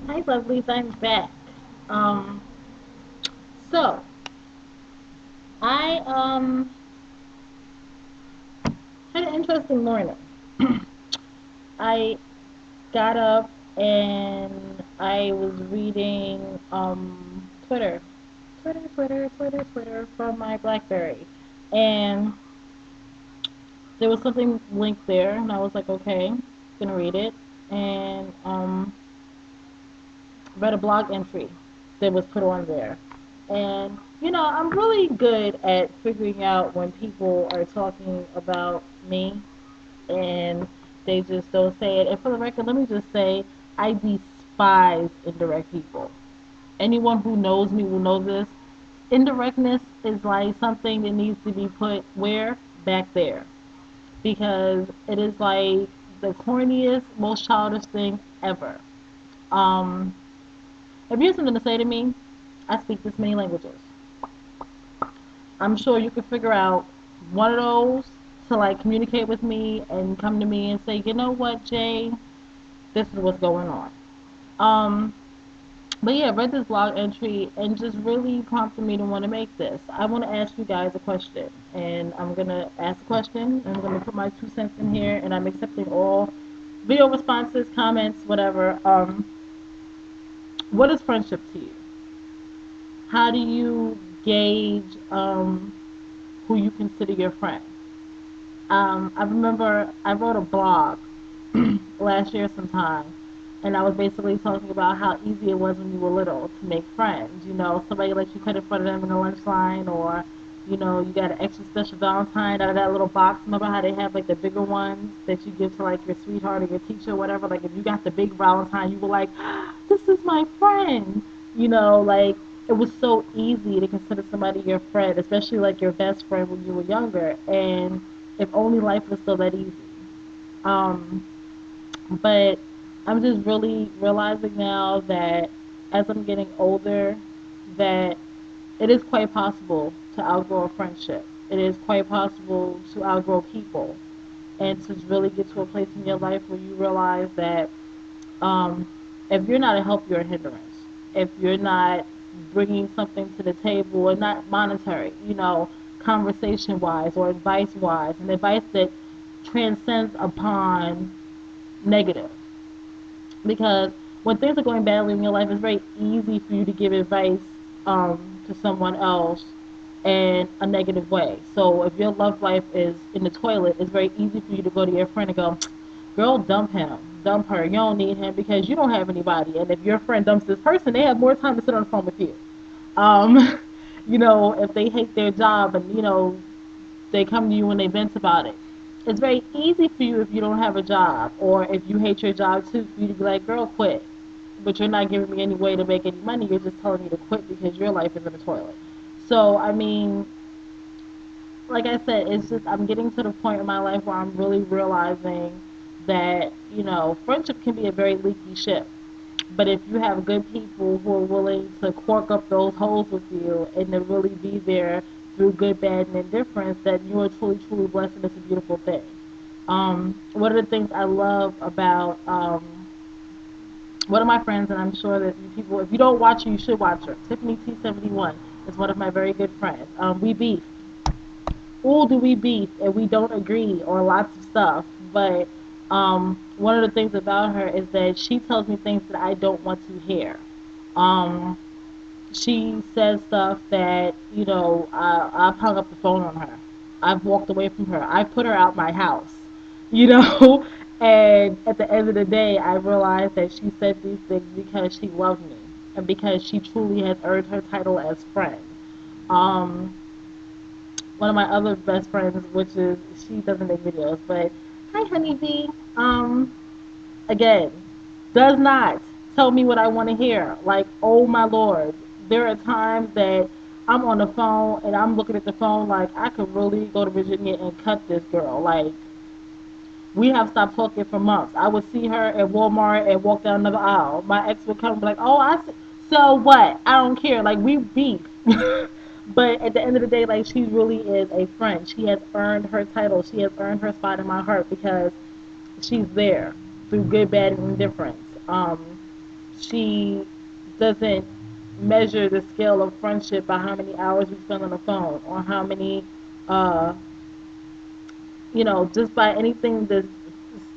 Hi, lovelies. I'm back. Um, so I had an interesting morning. I got up and I was reading Twitter from my BlackBerry, and there was something linked there, and I was like, okay, gonna read it, and read a blog entry that was put on there. And, I'm really good at figuring out when people are talking about me and they just don't say it. And for the record, let me just say, I despise indirect people. Anyone who knows me will know this. Indirectness is like something that needs to be put where? Back there. Because it is like the corniest, most childish thing ever. Um, if you have something to say to me, I speak this many languages. I'm sure you could figure out one of those to like communicate with me and come to me and say, you know what, Jay, this is what's going on. Um, but yeah, I read this blog entry and just really prompted me to want to make this. I want to ask you guys a question, and I'm gonna ask a question, and I'm gonna put my 2 cents in here, and I'm accepting all video responses, comments, whatever. What is friendship to you? How do you gauge who you consider your friend? I remember I wrote a blog last year sometime, and I was basically talking about how easy it was when you were little to make friends. Somebody lets you cut in front of them in the lunch line, or you got an extra special Valentine out of that little box. Remember how they have like the bigger ones that you give to like your sweetheart or your teacher or whatever? Like if you got the big Valentine, you were like, this is my friend. Like it was so easy to consider somebody your friend, especially like your best friend when you were younger. And if only life was still that easy. Um, but I'm just really realizing now that as I'm getting older, that it is quite possible to outgrow a friendship. It is quite possible to outgrow people, and to really get to a place in your life where you realize that um, if you're not a help, you're a hindrance. If you're not bringing something to the table, and not monetary, conversation wise or advice wise, and advice that transcends upon negative. Because when things are going badly in your life, it's very easy for you to give advice to someone else in a negative way. So if your love life is in the toilet, it's very easy for you to go to your friend and go, girl, dump him, dump her. You don't need him because you don't have anybody. And if your friend dumps this person, they have more time to sit on the phone with you. Um, if they hate their job and, they come to you when they vent about it. It's very easy for you if you don't have a job, or if you hate your job too, for you to be like, girl, quit. But you're not giving me any way to make any money. You're just telling me to quit because your life is in the toilet. So, I mean, like I said, it's just I'm getting to the point in my life where I'm really realizing that, friendship can be a very leaky ship. But if you have good people who are willing to cork up those holes with you and to really be there through good, bad, and indifference, then you are truly, truly blessed, and it's a beautiful thing. One of the things I love about one of my friends, and I'm sure that you people, if you don't watch her, you should watch her. Tiffany T71 is one of my very good friends. We beef. Ooh, do we beef, and we don't agree on lots of stuff. But one of the things about her is that she tells me things that I don't want to hear. Um, she says stuff that I've hung up the phone on her. I've walked away from her. I put her out my house, you know. And at the end of the day, I realized that she said these things because she loved me and because she truly has earned her title as friend. Um, One of my other best friends, which is she doesn't make videos, but hi, honeybee. Again, does not tell me what I want to hear. Like, oh my lord, there are times that I'm on the phone and I'm looking at the phone like I could really go to Virginia and cut this girl. Like, we have stopped talking for months. I would see her at Walmart and walk down another aisle. My ex would come and be like, oh, I see. So what? I don't care. Like, we beef. But at the end of the day, like, she really is a friend. She has earned her title. She has earned her spot in my heart because she's there through good, bad, and indifference. she doesn't measure the scale of friendship by how many hours we spend on the phone or how many uh just by anything that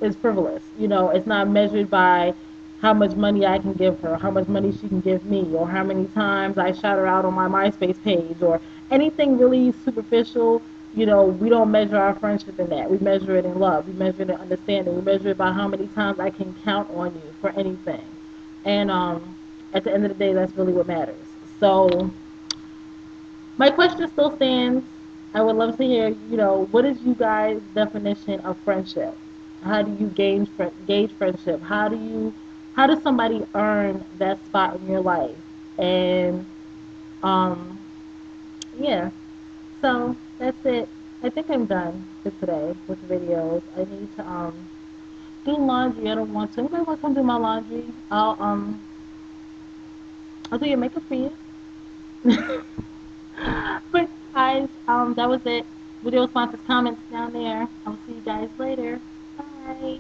is frivolous. It's not measured by how much money I can give her, how much money she can give me, or how many times I shout her out on my MySpace page, or anything really superficial. We don't measure our friendship in that. We measure it in love. We measure it in understanding. We measure it by how many times I can count on you for anything. And at the end of the day, that's really what matters. So my question still stands. I would love to hear, what is you guys' definition of friendship? How do you gauge friendship? How does somebody earn that spot in your life? And um, yeah. So that's it. I think I'm done for today with videos. I need to do laundry. I don't want to. Anybody want to come do my laundry? I'll do your makeup for you. But guys, that was it. Video responses, comments down there. I'll see you guys later. Bye.